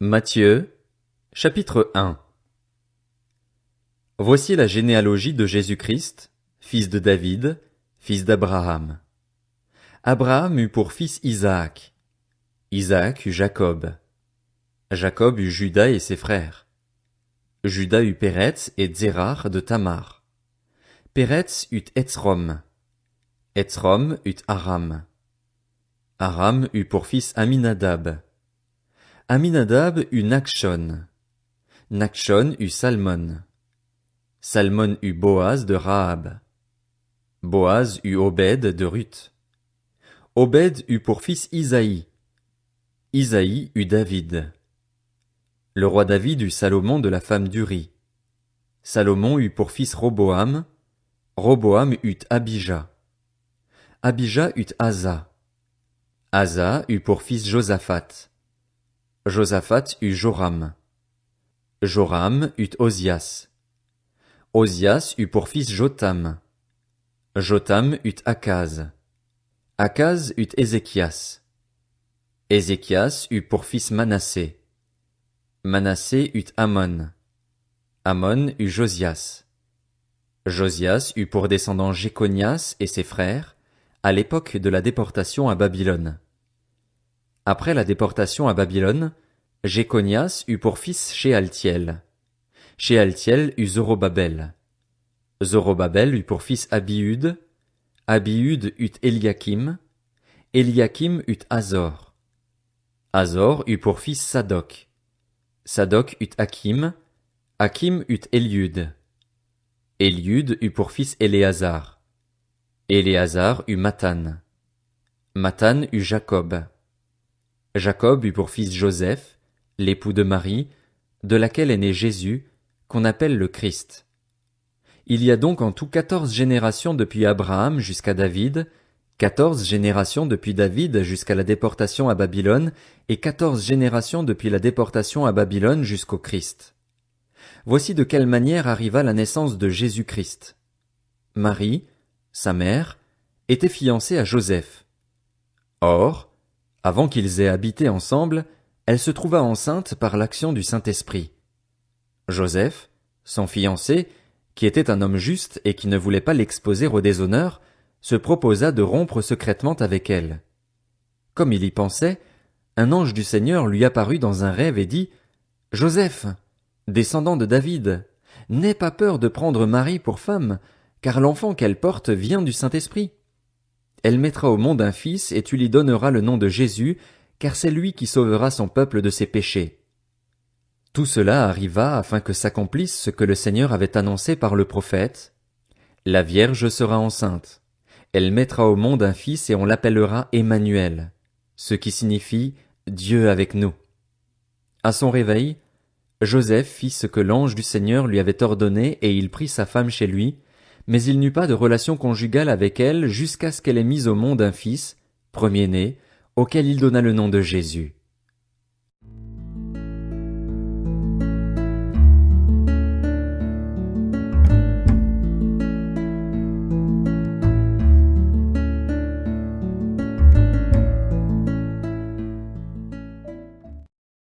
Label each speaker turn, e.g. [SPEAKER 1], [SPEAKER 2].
[SPEAKER 1] Matthieu, chapitre 1. Voici la généalogie de Jésus-Christ, fils de David, fils d'Abraham. Abraham eut pour fils Isaac. Isaac eut Jacob. Jacob eut Juda et ses frères. Juda eut Péretz et Zérar de Tamar. Péretz eut Hetzrom. Hetzrom eut Aram. Aram eut pour fils Aminadab. Aminadab eut Nachshon. Nachshon eut Salmon. Salmon eut Boaz de Rahab. Boaz eut Obed de Ruth. Obed eut pour fils Isaïe. Isaïe eut David. Le roi David eut Salomon de la femme d'Uri. Salomon eut pour fils Roboam. Roboam eut Abijah. Abijah eut Asa. Asa eut pour fils Josaphat. Josaphat eut Joram. Joram eut Ozias. Ozias eut pour fils Jotham. Jotham eut Akaz. Akaz eut Ézéchias. Ézéchias eut pour fils Manassé. Manassé eut Amon. Amon eut Josias. Josias eut pour descendant Jéconias et ses frères, à l'époque de la déportation à Babylone. Après la déportation à Babylone, Jéconias eut pour fils Shealtiel. Shealtiel eut Zorobabel. Zorobabel eut pour fils Abiud. Abiud eut Eliakim. Eliakim eut Azor. Azor eut pour fils Sadoc. Sadoc eut Hakim. Hakim eut Eliud. Eliud eut pour fils Éléazar. Éléazar eut Mathan. Mathan eut Jacob. Jacob eut pour fils Joseph, l'époux de Marie, de laquelle est né Jésus, qu'on appelle le Christ. Il y a donc en tout 14 générations depuis Abraham jusqu'à David, 14 générations depuis David jusqu'à la déportation à Babylone, et 14 générations depuis la déportation à Babylone jusqu'au Christ. Voici de quelle manière arriva la naissance de Jésus-Christ. Marie, sa mère, était fiancée à Joseph. Or, avant qu'ils aient habité ensemble, elle se trouva enceinte par l'action du Saint-Esprit. Joseph, son fiancé, qui était un homme juste et qui ne voulait pas l'exposer au déshonneur, se proposa de rompre secrètement avec elle. Comme il y pensait, un ange du Seigneur lui apparut dans un rêve et dit « Joseph, descendant de David, n'aie pas peur de prendre Marie pour femme, car l'enfant qu'elle porte vient du Saint-Esprit. Elle mettra au monde un fils et tu lui donneras le nom de Jésus, car c'est lui qui sauvera son peuple de ses péchés. » Tout cela arriva afin que s'accomplisse ce que le Seigneur avait annoncé par le prophète. La Vierge sera enceinte. Elle mettra au monde un fils et on l'appellera Emmanuel, ce qui signifie Dieu avec nous. À son réveil, Joseph fit ce que l'ange du Seigneur lui avait ordonné et il prit sa femme chez lui, mais il n'eut pas de relation conjugale avec elle jusqu'à ce qu'elle ait mis au monde un fils, premier-né, auquel il donna le nom de Jésus.